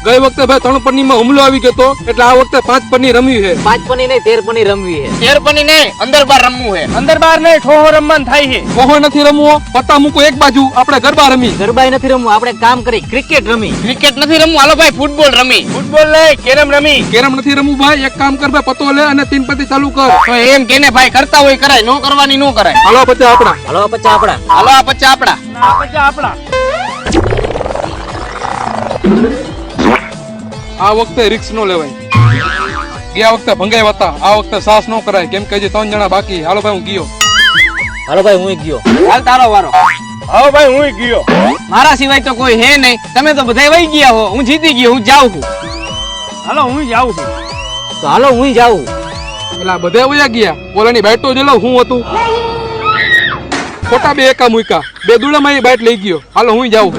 ગઈ વખતે ભાઈ 3 પન્ની માં હુમલો આવી ગયો તો એટલે આ વખતે 5 પન્ની રમવી છે. 5 પન્ની નહીં 13 પન્ની રમવી છે. 13 પન્ની નહીં, અંદર બાર રમવું છે. અંદર બાર નહીં, ઠોહો રમવાનું થાય છે. કોહો નથી રમવો, પત્તા મૂકો એક બાજુ, આપણે ગરબા રમી. ગરબાય નથી રમવું, આપણે કામ કરી ક્રિકેટ રમી. ક્રિકેટ નથી રમવું, હાલો ભાઈ ફૂટબોલ રમી. ફૂટબોલ નહીં, કેરમ રમી. કેરમ નથી રમવું ભાઈ, એક કામ કર ભાઈ, પત્તો લે અને 3 પત્તી ચાલુ કર. તો એમ કેને ભાઈ, કરતા હોય કરાય, નો કરવાની નો કરાય. હાલો પછી આપડા હાલો પચ્ચા આપડા. હાલો આ પચ્ચા આપડા. આ પચાસ આપણા. આ વખતે રિક્સ નો લેવાય. ગયા વખતે ભંગાઈ હતા, આ વખતે સાસ નો કરાય, કેમ કે હજી 3 જણા બાકી. હાલો ભાઈ હું ગયો. હાલો ભાઈ હું ગયો. હાલ તારો વારો. હા ભાઈ હું ગયો. મારા સિવાય તો કોઈ હે નહીં, તમે તો બધા વહી ગયા હો. હું જીતી ગયો, હું જાઉં છું. હાલો હું જાઉં છું. તો હાલો હું જાઉં. એટલે બધા વયા ગયા. ઓલાની બાઈટ તો જ લો, હું હતું ખોટા 2 એકા મૂક્યા, 2 દુડામાં એ બાઈટ લઈ ગયો. હાલો હું જાઉં.